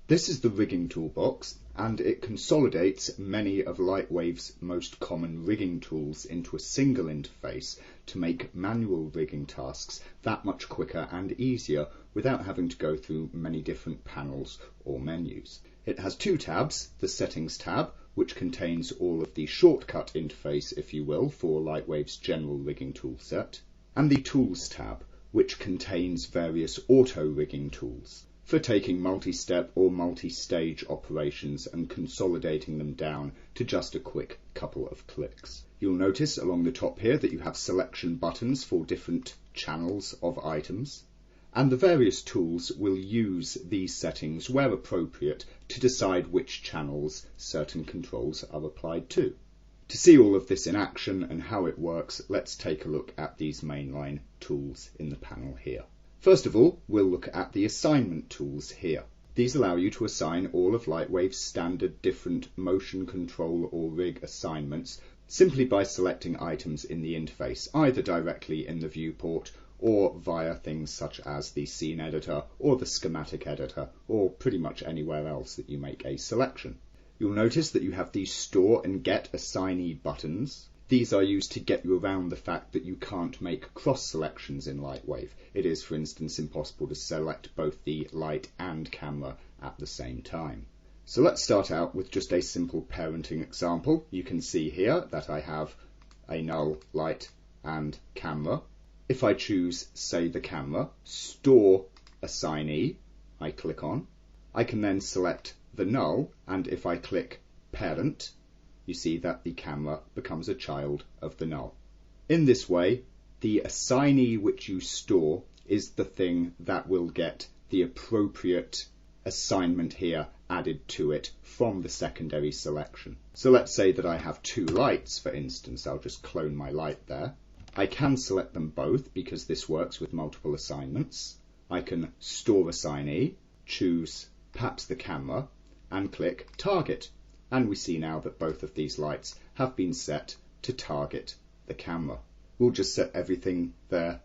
This is the rigging toolbox, and it consolidates many of Lightwave's most common rigging tools into a single interface to make manual rigging tasks that much quicker and easier without having to go through many different panels or menus. It has two tabs: the Settings tab, which contains all of the shortcut interface, if you will, for Lightwave's general rigging toolset, and the Tools tab, which contains various auto rigging tools for taking multi-step or multi-stage operations and consolidating them down to just a quick couple of clicks. You'll notice along the top here that you have selection buttons for different channels of items, and the various tools will use these settings where appropriate to decide which channels certain controls are applied to. To see all of this in action and how it works, let's take a look at these mainline tools in the panel here. First of all, we'll look at the assignment tools here. These allow you to assign all of Lightwave's standard different motion control or rig assignments simply by selecting items in the interface, either directly in the viewport or via things such as the scene editor or the schematic editor, or pretty much anywhere else that you make a selection. You'll notice that you have these Store and Get Assignee buttons. These are used to get you around the fact that you can't make cross selections in Lightwave. It is, for instance, impossible to select both the light and camera at the same time. So let's start out with just a simple parenting example. You can see here that I have a null, light and camera. If I choose, say, the camera, Store Assignee, I click on. I can then select the null, and if I click Parent, you see that the camera becomes a child of the null. In this way, the assignee which you store is the thing that will get the appropriate assignment here added to it from the secondary selection. So let's say that I have two lights, for instance. I'll just clone my light there. I can select them both because this works with multiple assignments. I can store assignee, choose perhaps the camera, and click Target. And we see now that both of these lights have been set to target the camera. We'll just set everything there.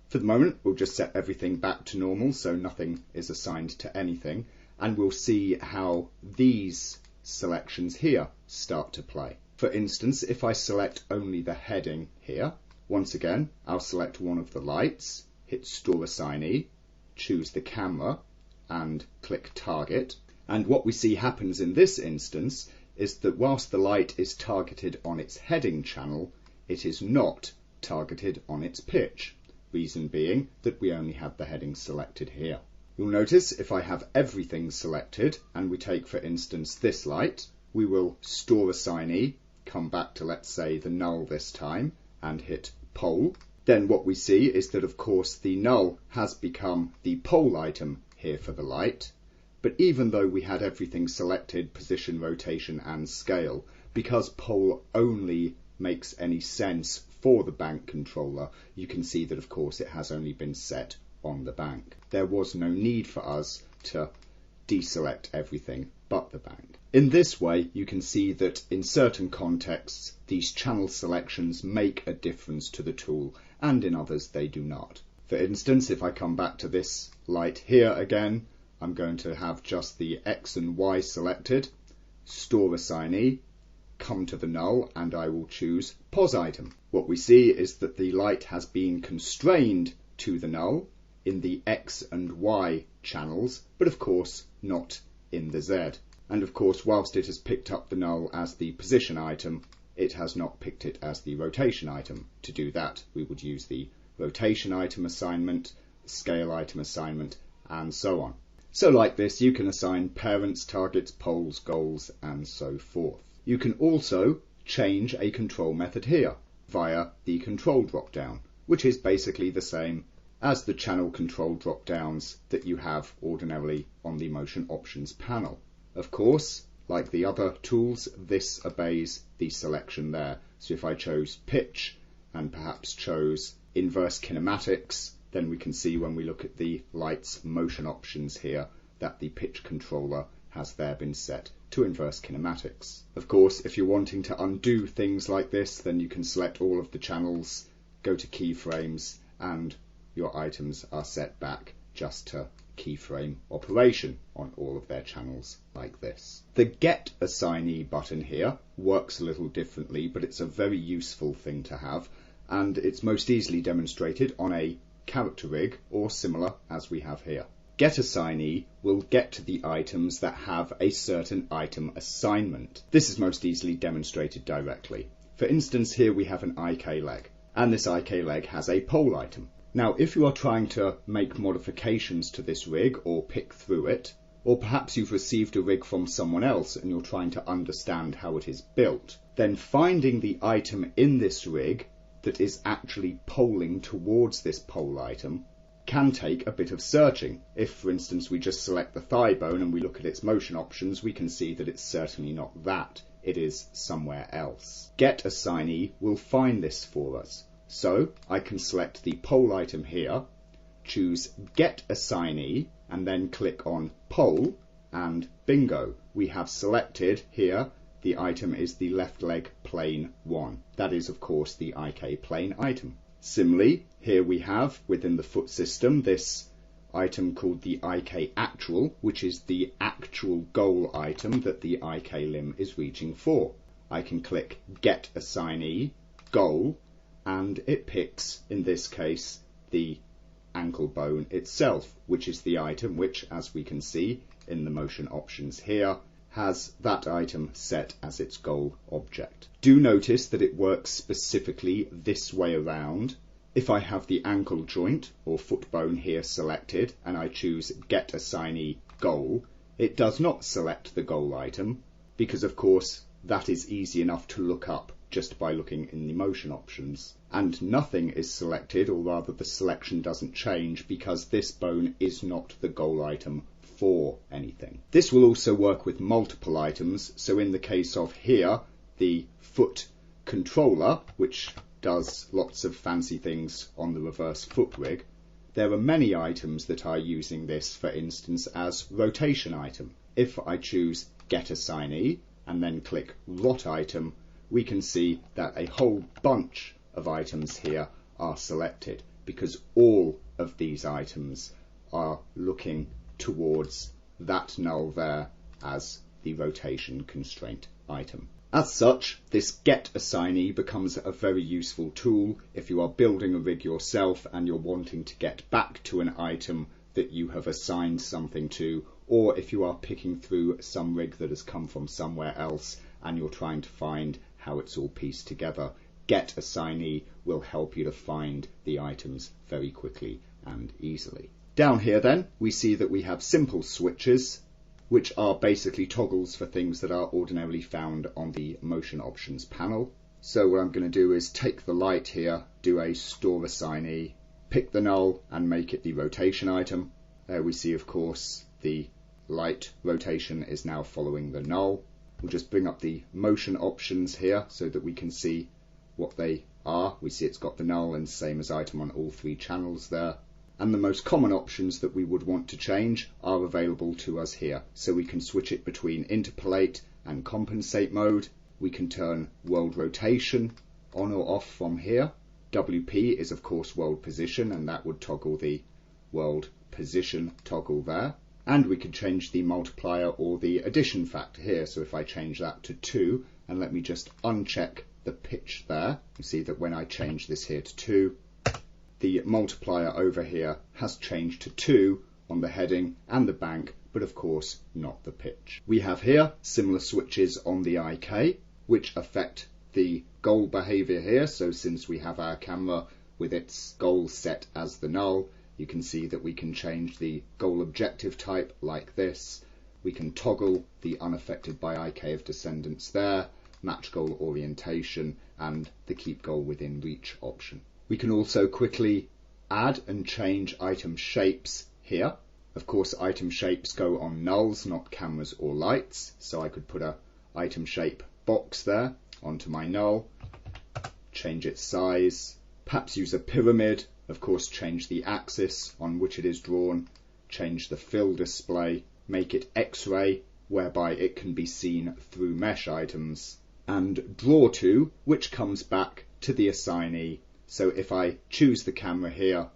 For the moment, we'll just set everything back to normal, so nothing is assigned to anything. And we'll see how these selections here start to play. For instance, if I select only the heading here, once again, I'll select one of the lights, hit Store Assignee, choose the camera, and click Target. And what we see happens in this instance is that whilst the light is targeted on its heading channel, it is not targeted on its pitch. Reason being that we only have the heading selected here. You'll notice if I have everything selected, and we take for instance this light, we will Store Assignee, come back to, let's say, the null this time, and hit Pole. Then what we see is that of course the null has become the pole item here for the light. But even though we had everything selected, position, rotation and scale, because pole only makes any sense for the bank controller, you can see that of course it has only been set on the bank. There was no need for us to deselect everything but the bank. In this way, you can see that in certain contexts, these channel selections make a difference to the tool, and in others they do not. For instance, if I come back to this light here again, I'm going to have just the X and Y selected, Store Assignee, come to the null, and I will choose Pos Item. What we see is that the light has been constrained to the null in the X and Y channels, but of course not in the Z. And of course, whilst it has picked up the null as the position item, it has not picked it as the rotation item. To do that, we would use the rotation item assignment, scale item assignment, and so on. So like this, you can assign parents, targets, poles, goals, and so forth. You can also change a control method here via the control drop-down, which is basically the same as the channel control drop-downs that you have ordinarily on the motion options panel. Of course, like the other tools, this obeys the selection there. So if I chose pitch and perhaps chose inverse kinematics, then we can see when we look at the light's motion options here that the pitch controller has there been set to inverse kinematics. Of course, if you're wanting to undo things like this, then you can select all of the channels, go to keyframes, and your items are set back just to keyframe operation on all of their channels like this. The Get Assignee button here works a little differently, but it's a very useful thing to have, and it's most easily demonstrated on a character rig or similar as we have here. Get Assignee will get to the items that have a certain item assignment. This is most easily demonstrated directly. For instance, here we have an IK leg, and this IK leg has a pole item. Now, if you are trying to make modifications to this rig or pick through it, or perhaps you've received a rig from someone else and you're trying to understand how it is built, then finding the item in this rig that is actually polling towards this pole item can take a bit of searching. If, for instance, we just select the thigh bone and we look at its motion options, we can see that it's certainly not that. It is somewhere else. Get Assignee will find this for us. So I can select the pole item here, choose Get Assignee, and then click on Pole, and bingo, we have selected here the item is the left leg plane 1. That is, of course, the IK plane item. Similarly, here we have within the foot system this item called the IK Actual, which is the actual goal item that the IK limb is reaching for. I can click Get Assignee, Goal, and it picks, in this case, the ankle bone itself, which is the item which, as we can see in the motion options here, has that item set as its goal object. Do notice that it works specifically this way around. If I have the ankle joint or foot bone here selected and I choose Get Assignee Goal, it does not select the goal item because, of course, that is easy enough to look up just by looking in the motion options. And nothing is selected, or rather the selection doesn't change, because this bone is not the goal item for anything. This will also work with multiple items, so in the case of here, the foot controller, which does lots of fancy things on the reverse foot rig, there are many items that are using this, for instance, as rotation item. If I choose Get Assignee and then click Rot Item, we can see that a whole bunch of items here are selected because all of these items are looking towards that null there as the rotation constraint item. As such, this Get Assignee becomes a very useful tool if you are building a rig yourself and you're wanting to get back to an item that you have assigned something to, or if you are picking through some rig that has come from somewhere else and you're trying to find how it's all pieced together. Get Assignee will help you to find the items very quickly and easily. Down here then, we see that we have simple switches, which are basically toggles for things that are ordinarily found on the motion options panel. So what I'm going to do is take the light here, do a Store Assignee, pick the null and make it the rotation item. There we see, of course, the light rotation is now following the null. We'll just bring up the motion options here so that we can see what they are. We see it's got the null and same as item on all three channels there. And the most common options that we would want to change are available to us here. So we can switch it between interpolate and compensate mode. We can turn world rotation on or off from here. WP is of course world position, and that would toggle the world position toggle there. And we could change the multiplier or the addition factor here. So if I change that to 2, and let me just uncheck the pitch there, you see that when I change this here to 2, the multiplier over here has changed to 2 on the heading and the bank, but of course not the pitch. We have here similar switches on the IK, which affect the goal behavior here. So since we have our camera with its goal set as the null, you can see that we can change the goal objective type like this. We can toggle the unaffected by IK of descendants there, match goal orientation, and the keep goal within reach option. We can also quickly add and change item shapes here. Of course, item shapes go on nulls, not cameras or lights. So I could put a item shape box there onto my null, change its size, perhaps use a pyramid, of course change the axis on which it is drawn, change the fill display, make it X-ray, whereby it can be seen through mesh items, and draw to, which comes back to the assignee. So if I choose the camera here,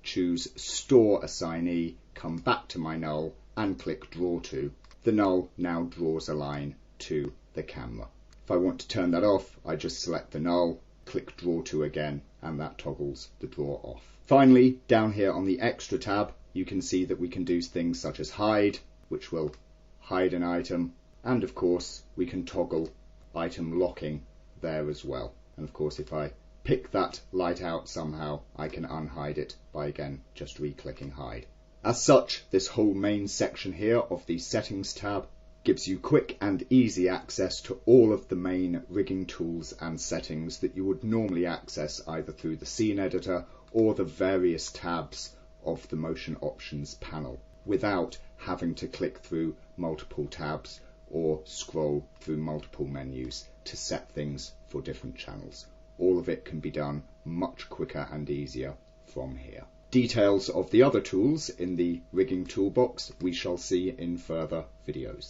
choose Store Assignee, come back to my null and click Draw To, the null now draws a line to the camera. If I want to turn that off, I just select the null, click Draw To again, and that toggles the draw off. Finally, down here on the Extra tab, you can see that we can do things such as hide, which will hide an item, and of course we can toggle item locking there as well. And of course, if I pick that light out somehow, I can unhide it by again just re-clicking hide. As such, this whole main section here of the Settings tab gives you quick and easy access to all of the main rigging tools and settings that you would normally access either through the scene editor or the various tabs of the motion options panel, without having to click through multiple tabs or scroll through multiple menus to set things for different channels. All of it can be done much quicker and easier from here. Details of the other tools in the rigging toolbox we shall see in further videos.